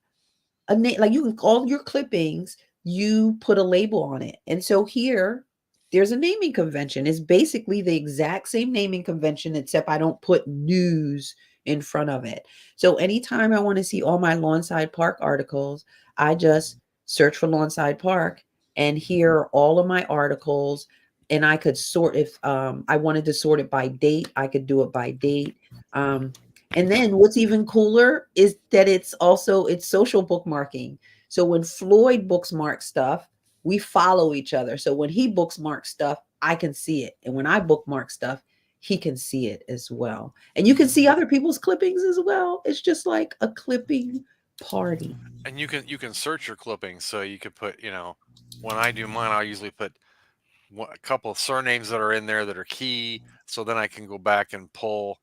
a name, like you can all your clippings, you put a label on it. And so here there's a naming convention. It's basically the exact same naming convention, except I don't put news in front of it. So anytime I want to see all my Lawnside Park articles, I just search for Lawnside Park, and here are all of my articles. And I could sort, if I wanted to sort it by date, I could do it by date. And then what's even cooler is that it's social bookmarking. So when Floyd bookmarks stuff, we follow each other. So when he bookmarks stuff, I can see it. And when I bookmark stuff, he can see it as well. And you can see other people's clippings as well. It's just like a clipping party. And you can search your clippings, so you could put, when I do mine, I'll usually put a couple of surnames that are in there that are key, so then I can go back and pull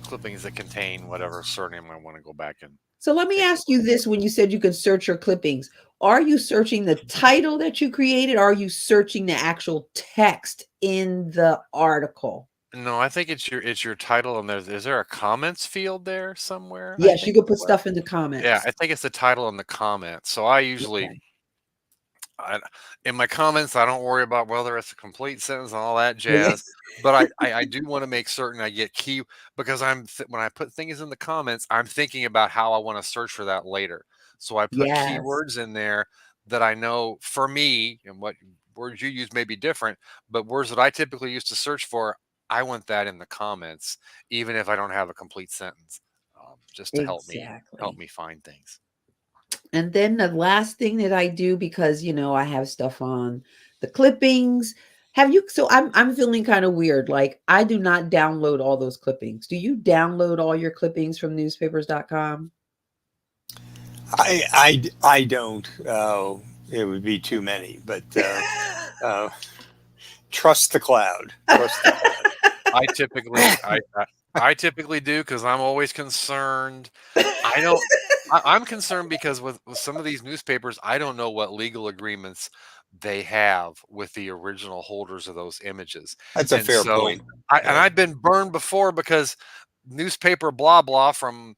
clippings that contain whatever surname I want to go back and So let me take a ask you look this: when you said you can search your clippings, are you searching the title that you created? Or are you searching the actual text in the article? at. No, I think it's your title, and is there a comments field there somewhere? I Yes, you think could as put well. stuff in the Yeah, comments. I think it's the title and the comments. So I usually Okay. I, in my comments, I don't worry about whether it's a complete sentence and all that Yeah. jazz. But I do want to make certain I get key, because when I put things in the comments, I'm thinking about how I want to search for that later. So I put Yes, keywords in there that I know for me, and what words you use may be different, but words that I typically use to search for, I want that in the comments, even if I don't have a complete sentence, just to help exactly. me find things. And then the last thing that I do, because I have stuff on the clippings. So I'm feeling kind of weird. Like, I do not download all those clippings. Do you download all your clippings from newspapers.com? I don't. It would be too many, but uh, trust the cloud. Trust the cloud. I typically I typically do, because I'm always concerned. I don't. I'm concerned because with some of these newspapers, I don't know what legal agreements they have with the original holders of those images, That's a and fair so point. Yeah. I've been burned before, because newspaper blah blah from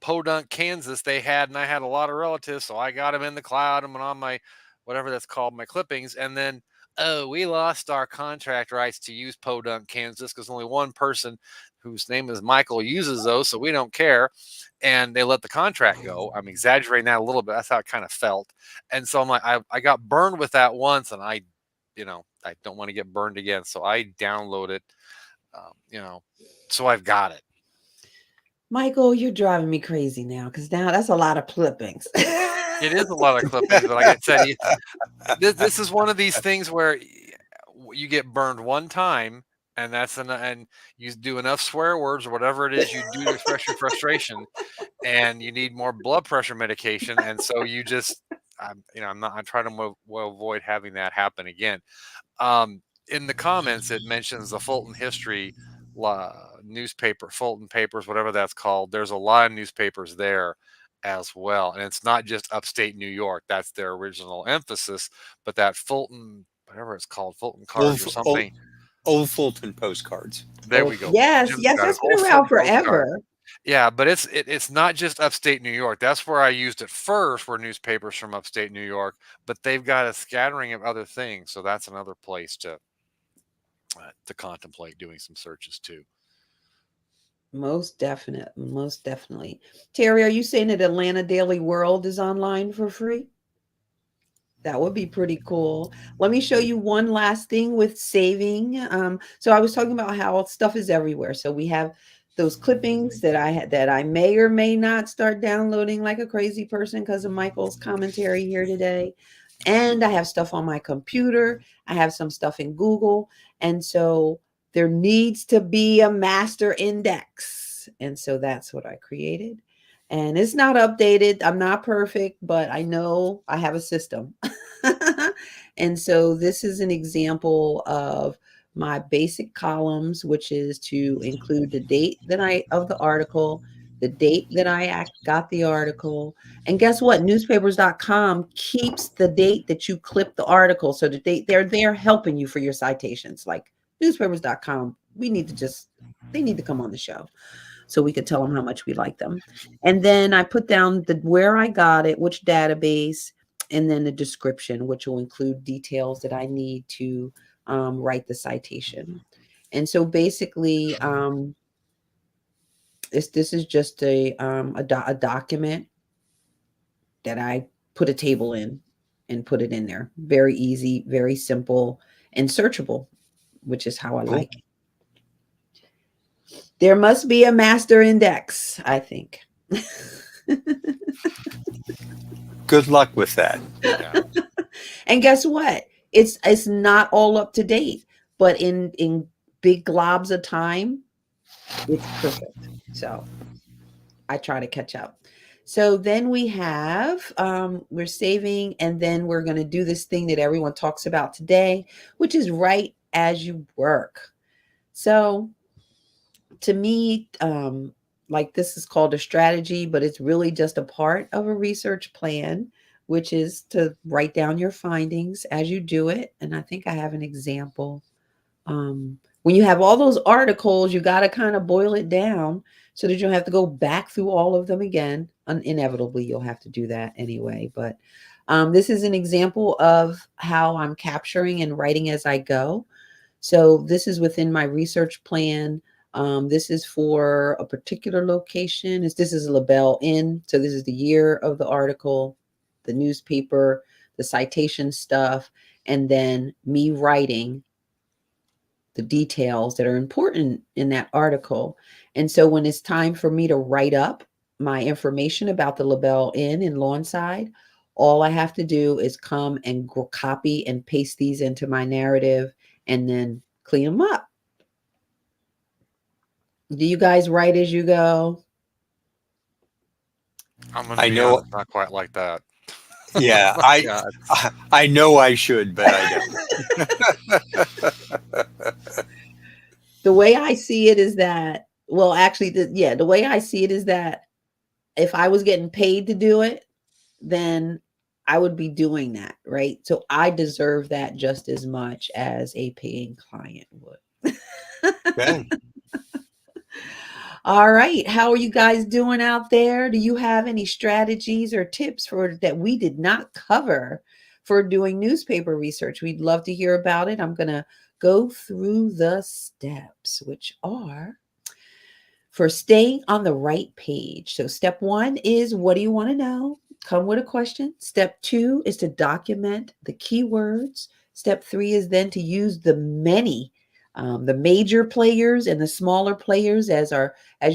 Podunk, Kansas, and I had a lot of relatives, so I got them in the cloud and on my whatever that's called, my clippings, and then, oh, we lost our contract rights to use Podunk, Kansas, because only one person whose name is Michael uses those, so we don't care, and they let the contract go. I'm exaggerating that a little bit. That's how it kind of felt, and so I'm like, I got burned with that once, and I don't want to get burned again, so I download it, um, you know, so I've got it. Michael, you're driving me crazy now, because now that's a lot of clippings. It is a lot of clippings, but like I said, this is one of these things where you get burned one time, and and you do enough swear words or whatever it is you do to express your frustration, and you need more blood pressure medication, and so you just, I'm trying to avoid having that happen again. In the comments, it mentions the Fulton History newspaper, Fulton Papers, whatever that's called. There's a lot of newspapers there as well, and it's not just upstate New York. That's their original emphasis, but that Fulton, whatever it's called, Fulton Old, Cards or old, something. old Fulton postcards. There Oh, we go. yes, Jim's yes, got it. that's been Old around Fulton postcards. forever. Yeah, but it's not just upstate New York. That's where I used it first, were newspapers from upstate New York, but they've got a scattering of other things, so that's another place to contemplate doing some searches too. Most definite, most definitely. Terry, are you saying that Atlanta Daily World is online for free? That would be pretty cool. Let me show you one last thing with saving. So I was talking about how stuff is everywhere. So we have those clippings that I had that I may or may not start downloading like a crazy person because of Michael's commentary here today. And I have stuff on my computer. I have some stuff in Google. And so there needs to be a master index. And so that's what I created. And it's not updated. I'm not perfect, but I know I have a system. And so this is an example of my basic columns, which is to include the date that I of the article, the date that I got the article. And guess what? Newspapers.com keeps the date that you clip the article. So that they're there helping you for your citations. Like newspapers.com, they need to come on the show so we could tell them how much we like them. And then I put down the where I got it, which database, and then the description, which will include details that I need to write the citation. And so basically, this is just a document that I put a table in and put it in there. Very easy, very simple, and searchable, which is how I Cool. like it. There must be a master index, I think. Good luck with that. Yeah. And guess what? It's not all up to date, but in big globs of time, it's perfect. So I try to catch up. So then we have we're saving, and then we're going to do this thing that everyone talks about today, which is write as you work. So to me, like this is called a strategy, but it's really just a part of a research plan, which is to write down your findings as you do it. And I think I have an example. When you have all those articles, you got to kind of boil it down so that you don't have to go back through all of them again. Inevitably, you'll have to do that anyway. But this is an example of how I'm capturing and writing as I go. So this is within my research plan. This is for a particular location. This is LaBelle Inn. So this is the year of the article, the newspaper, the citation stuff, and then me writing the details that are important in that article. And so when it's time for me to write up my information about the LaBelle Inn in Lawnside, all I have to do is come and copy and paste these into my narrative and then clean them up. Do you guys write as you go? I'm gonna I be know. honest, not quite like that. Yeah, My God. I know I should, but I don't. The way I see it is that, well, actually, the way I see it is that if I was getting paid to do it, then I would be doing that, right? So I deserve that just as much as a paying client would. Okay. All right. How are you guys doing out there? Do you have any strategies or tips for that we did not cover for doing newspaper research? We'd love to hear about it. I'm going to go through the steps, which are for staying on the right page. So step 1 is what do you want to know? Come with a question. Step 2 is to document the keywords. Step 3 is then to use the major players and the smaller players as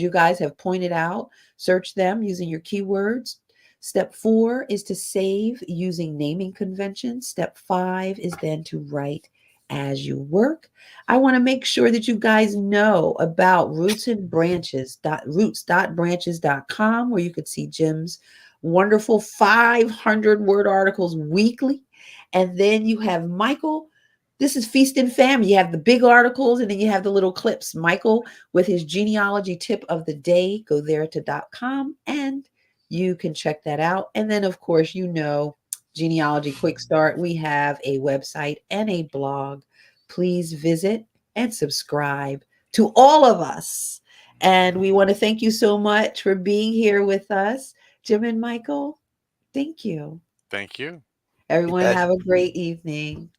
you guys have pointed out. Search them using your keywords. Step 4 is to save using naming conventions. Step 5 is then to write as you work. I want to make sure that you guys know about roots.branches.com, where you could see Jim's wonderful 500 word articles weekly. And then you have Michael. This is Feast and Famine. You have the big articles and then you have the little clips. Michael with his genealogy tip of the day. Go there to .com and you can check that out. And then, of course, Genealogy Quick Start. We have a website and a blog. Please visit and subscribe to all of us. And we want to thank you so much for being here with us, Jim and Michael. Thank you. Thank you. Everyone, Bet. have a great evening.